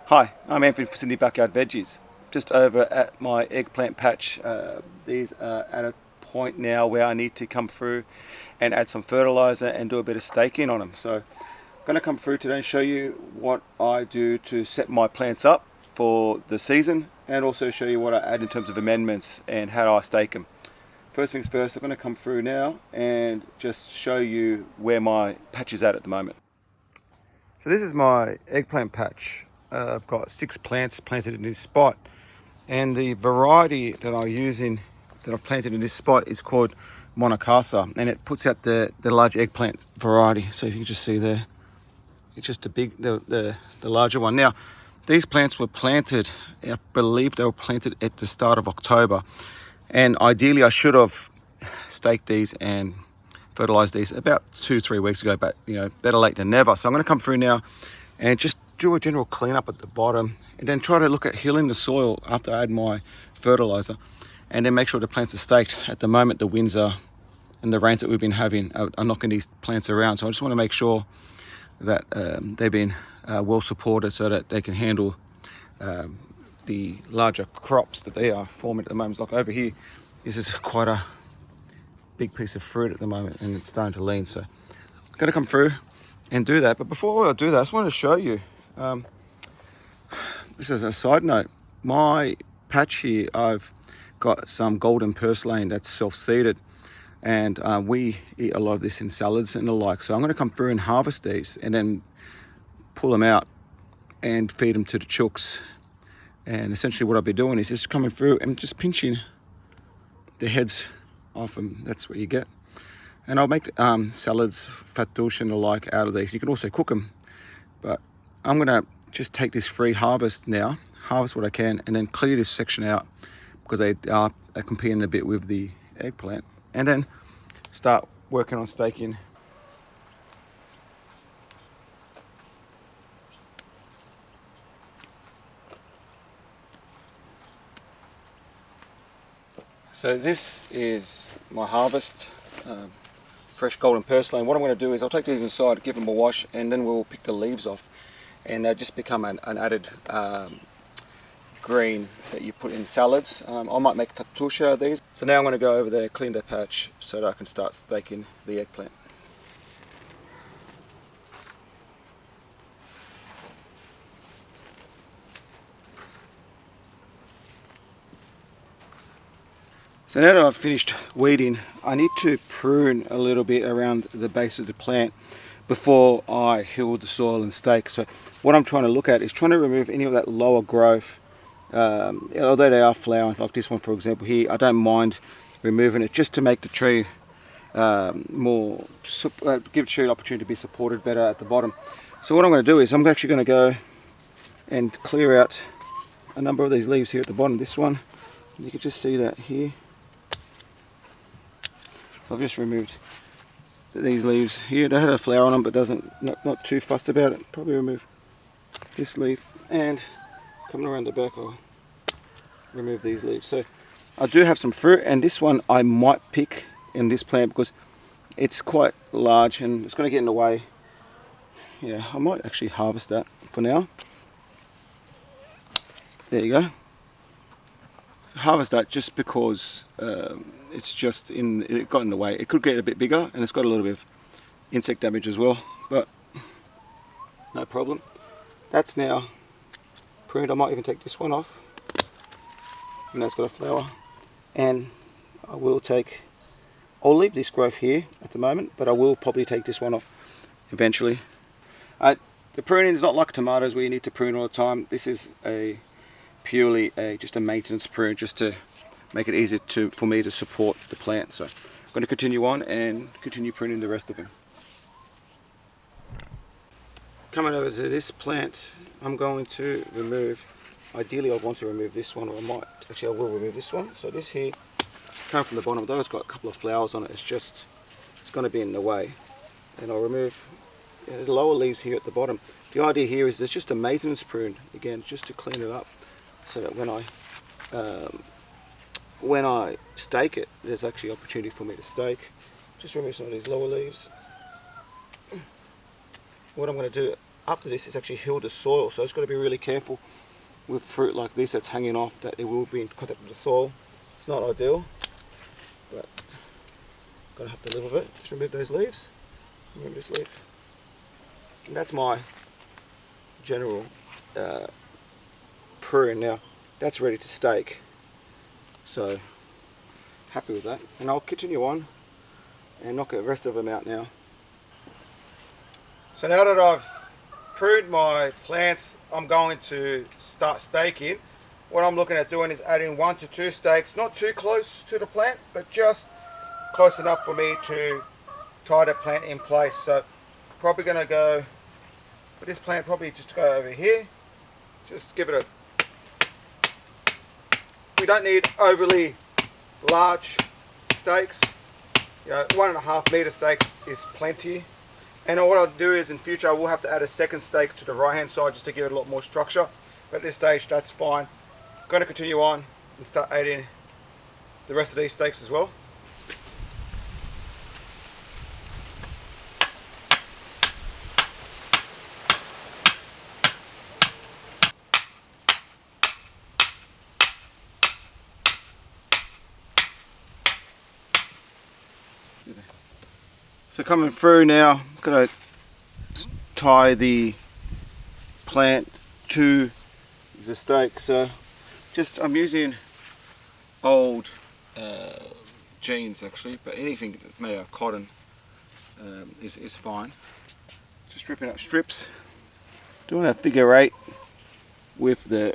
Hi, I'm Anthony from Sydney Backyard Veggies. Just over at my eggplant patch. These are at a point now where I need to come through and add some fertiliser and do a bit of staking on them. So I'm going to come through today and show you what I do to set my plants up for the season, and also show you what I add in terms of amendments and how I stake them. First things first, I'm going to come through now and just show you where my patch is at the moment. So this is my eggplant patch. I've got 6 plants planted in this spot, and the variety that I've planted in this spot is called Monocasa, and it puts out the large eggplant variety. So if you can just see there, it's just the larger one. Now, these plants were planted, I believe they were planted at the start of October, and ideally I should have staked these and fertilized these about 2-3 weeks ago, but better late than never. So I'm going to come through now and just do a general cleanup at the bottom, and then try to look at healing the soil after I add my fertilizer, and then make sure the plants are staked. At the moment, the winds and the rains that we've been having are knocking these plants around, so I just want to make sure that they've been well supported so that they can handle the larger crops that they are forming at the moment. Like over here, this is quite a big piece of fruit at the moment, and it's starting to lean, so I'm going to come through and do that. But before I do that, I just wanted to show you, this is a side note, my patch here, I've got some golden purslane that's self-seeded, and we eat a lot of this in salads and the like. So I'm going to come through and harvest these and then pull them out and feed them to the chooks. And essentially what I'll be doing is just coming through and just pinching the heads off them. That's what you get. And I'll make salads, fattoush and the like out of these. You can also cook them, but I'm going to just take this free harvest now, harvest what I can, and then clear this section out because they are competing a bit with the eggplant, and then start working on staking. So this is my harvest, fresh golden purslane. What I'm going to do is I'll take these inside, give them a wash, and then we'll pick the leaves off, and they just become an added green that you put in salads. I might make fattoush out of these. So now I'm going to go over there, clean the patch so that I can start staking the eggplant. So now that I've finished weeding, I need to prune a little bit around the base of the plant before I heal the soil and stake. So what I'm trying to look at is trying to remove any of that lower growth. Although they are flowering, like this one for example here, I don't mind removing it just to make the tree give the tree an opportunity to be supported better at the bottom. So what I'm going to do is I'm actually going to go and clear out a number of these leaves here at the bottom. This one, you can just see that here. I've just removed these leaves here. They had a flower on them, but not too fussed about it. Probably remove this leaf, and coming around the back I'll remove these leaves. So I do have some fruit, and this one I might pick in this plant because it's quite large and it's going to get in the way. Yeah, I might actually harvest that for now. There you go. Harvest that just because it got in the way. It could get a bit bigger, and it's got a little bit of insect damage as well, but no problem. That's now pruned. I might even take this one off, and that's got a flower. And I'll leave this growth here at the moment, but I will probably take this one off eventually. The pruning is not like tomatoes where you need to prune all the time. This is purely just a maintenance prune, just to make it easier for me to support the plant. So I'm going to continue on and continue pruning the rest of them. Coming over to this plant, I'm going to remove, ideally I want to remove this one, or I will remove this one. So this here, coming from the bottom, although it's got a couple of flowers on it, it's going to be in the way. And I'll remove the lower leaves here at the bottom. The idea here is there's just a maintenance prune, again, just to clean it up, so that when I stake it, there's actually opportunity for me to stake. Just remove some of these lower leaves. What I'm going to do after this, it's actually healed the soil. So it's got to be really careful with fruit like this that's hanging off, that it will be in contact with the soil. It's not ideal, but gotta have to live with it. Just remove those leaves. Remove this leaf. And that's my general prune. Now that's ready to stake. So happy with that. And I'll continue on and knock the rest of them out now. So now that I've pruned my plants, I'm going to start staking. What I'm looking at doing is adding 1 to 2 stakes, not too close to the plant, but just close enough for me to tie the plant in place. So probably going to go for this plant, probably just go over here. Just give it a... We don't need overly large stakes. You know, 1.5 meter stakes is plenty. And what I'll do is in future I will have to add a second stake to the right hand side just to give it a lot more structure. But at this stage that's fine. I'm going to continue on and start adding the rest of these stakes as well. So coming through now, I'm going to tie the plant to the stake. So just I'm using old jeans actually, but anything that's made out of cotton is fine. Just ripping up strips, doing a figure 8 with the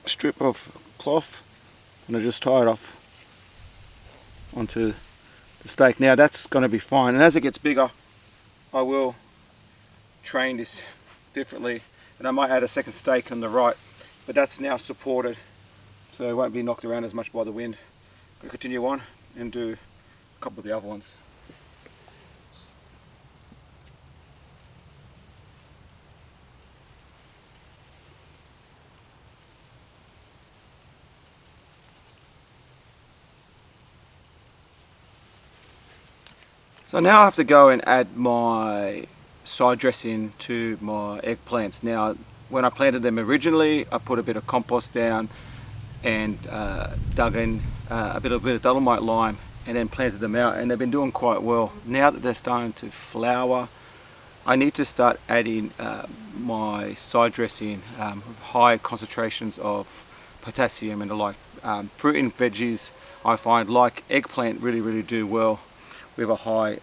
strip of cloth, and I just tie it off onto the stake. Now that's going to be fine, and as it gets bigger I will train this differently, and I might add a second stake on the right, but that's now supported so it won't be knocked around as much by the wind. I'm going to continue on and do a couple of the other ones. So now I have to go and add my side dressing to my eggplants. Now when I planted them originally, I put a bit of compost down and dug in a bit of dolomite lime and then planted them out, and they've been doing quite well. Now that they're starting to flower, I need to start adding my side dressing with high concentrations of potassium and the like. Fruit and veggies I find like eggplant really do well with a high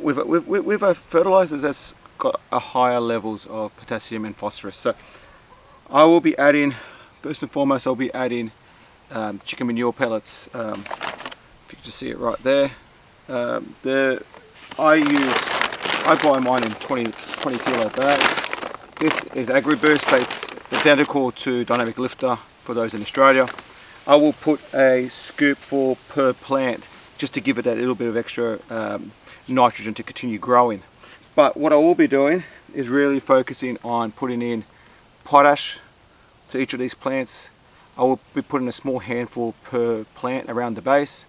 with a fertiliser that's got a higher levels of potassium and phosphorus. So I will be adding, first and foremost, I'll be adding chicken manure pellets. If you can just see it right there. I buy mine in 20 kilo bags. This is AgriBoost, but it's identical to Dynamic Lifter for those in Australia. I will put a scoopful per plant just to give it that little bit of extra nitrogen to continue growing. But what I will be doing is really focusing on putting in potash to each of these plants. I will be putting a small handful per plant around the base,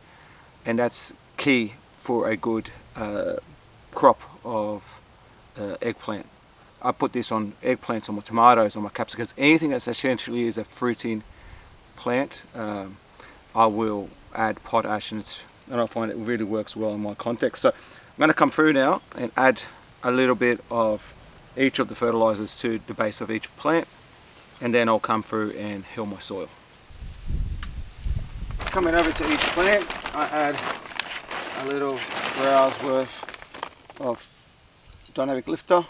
and that's key for a good crop of eggplant. I put this on eggplants, on my tomatoes, on my capsicums, anything that's essentially is a fruiting plant. I will add potash, and I find it really works well in my context. So I'm going to come through now and add a little bit of each of the fertilizers to the base of each plant, and then I'll come through and heal my soil. Coming over to each plant, I add a little growl's worth of Dynamic Lifter,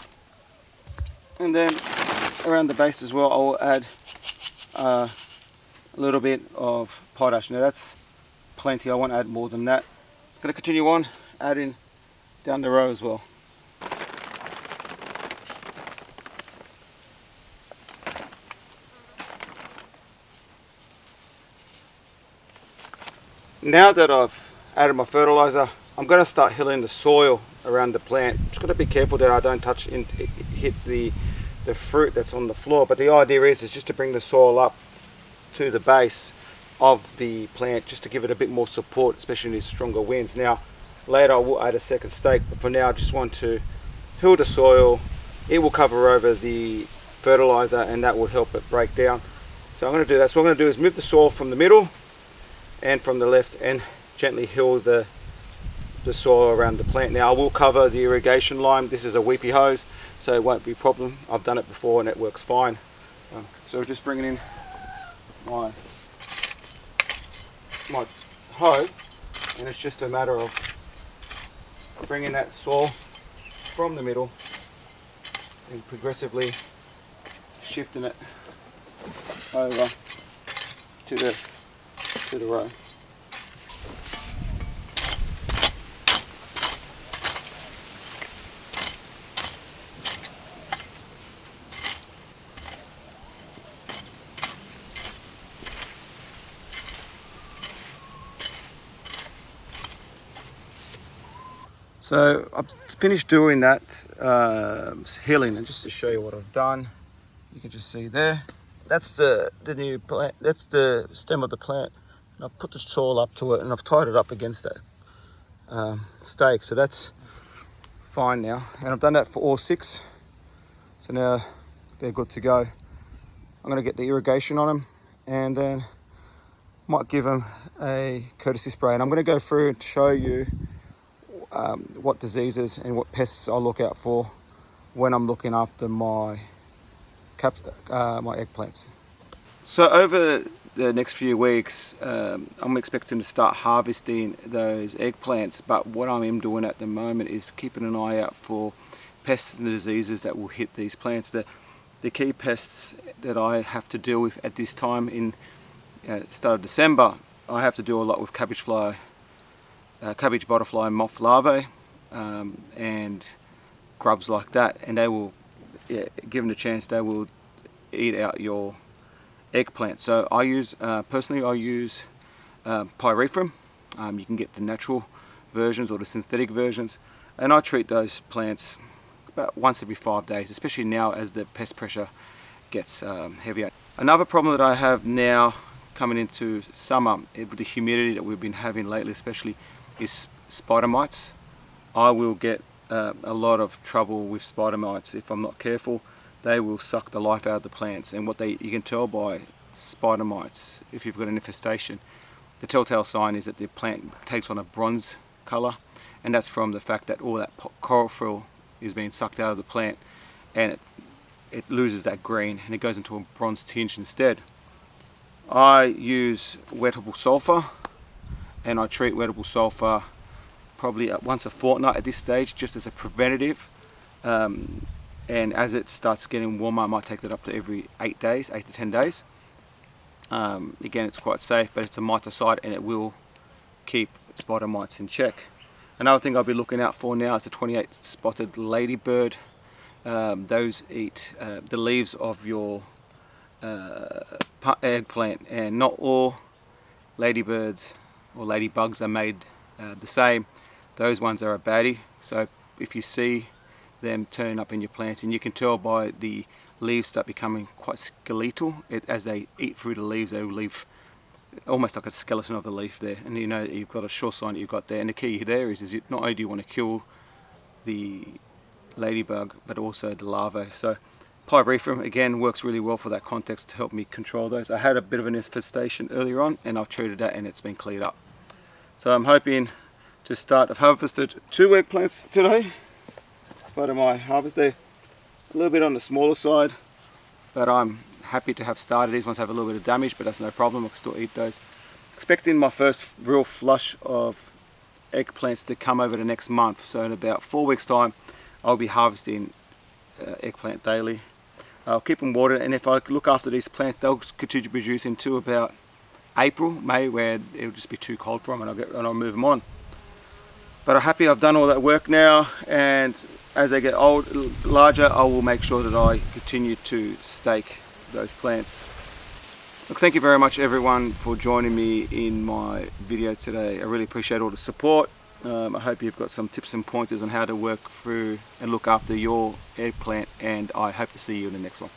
and then around the base as well I will add a little bit of potash. Now that's plenty, I won't add more than that. I'm going to continue on adding down the row as well. Now that I've added my fertilizer, I'm going to start hilling the soil around the plant. Just got to be careful that I don't touch and hit the fruit that's on the floor, but the idea is just to bring the soil up to the base of the plant, just to give it a bit more support, especially in these stronger winds. Now later I will add a second stake, but for now I just want to heal the soil. It will cover over the fertiliser and that will help it break down. So I'm going to do that. So what I'm going to do is move the soil from the middle and from the left and gently heal the soil around the plant. Now I will cover the irrigation line. This is a weepy hose, so it won't be a problem. I've done it before and it works fine. So just bringing in my hoe, and it's just a matter of bringing that soil from the middle and progressively shifting it over to the row. So I've finished doing that healing, and just to show you what I've done, you can just see there. That's the new plant. That's the stem of the plant. And I've put the soil up to it, and I've tied it up against that stake. So that's fine now, and I've done that for all 6. So now they're good to go. I'm going to get the irrigation on them, and then might give them a courtesy spray. And I'm going to go through and show you what diseases and what pests I look out for when I'm looking after my eggplants. So over the next few weeks, I'm expecting to start harvesting those eggplants, but what I am doing at the moment is keeping an eye out for pests and diseases that will hit these plants. The key pests that I have to deal with at this time in start of December, I have to do a lot with cabbage butterfly moth larvae and grubs like that, and they will, given a chance, they will eat out your eggplant. So I use, personally I use pyrethrum. You can get the natural versions or the synthetic versions, and I treat those plants about once every 5 days, especially now as the pest pressure gets heavier. Another problem that I have now coming into summer with the humidity that we've been having lately especially is spider mites. I will get a lot of trouble with spider mites if I'm not careful. They will suck the life out of the plants, and you can tell by spider mites, if you've got an infestation, the telltale sign is that the plant takes on a bronze colour, and that's from the fact that all that chlorophyll is being sucked out of the plant, and it loses that green and it goes into a bronze tinge instead. I use wettable sulphur, and I treat wettable sulphur probably once a fortnight at this stage, just as a preventative. And as it starts getting warmer, I might take that up to every 8 to 10 days. Again, it's quite safe, but it's a miticide and it will keep spider mites in check. Another thing I'll be looking out for now is the 28 spotted ladybird. Those eat the leaves of your eggplant, and not all ladybirds or ladybugs are made the same. Those ones are a baddie, so if you see them turning up in your plants, and you can tell by the leaves start becoming quite skeletal, as they eat through the leaves, they will leave almost like a skeleton of the leaf there, and you know you've got a sure sign that you've got there. And the key there is not only do you want to kill the ladybug, but also the larvae. So pyrethrum again works really well for that context to help me control those. I had a bit of an infestation earlier on, and I've treated that and it's been cleared up. So I'm hoping to start. I've harvested 2 eggplants today. As part of my harvest, they're a little bit on the smaller side, but I'm happy to have started. These ones have a little bit of damage, but that's no problem. I can still eat those. Expecting my first real flush of eggplants to come over the next month. So in about 4 weeks time, I'll be harvesting eggplant daily. I'll keep them watered, and if I look after these plants, they'll continue to produce into about April, May, where it'll just be too cold for them, and I'll move them on. But I'm happy I've done all that work now, and as they get larger, I will make sure that I continue to stake those plants. Look, thank you very much everyone for joining me in my video today. I really appreciate all the support. I hope you've got some tips and pointers on how to work through and look after your eggplant, and I hope to see you in the next one.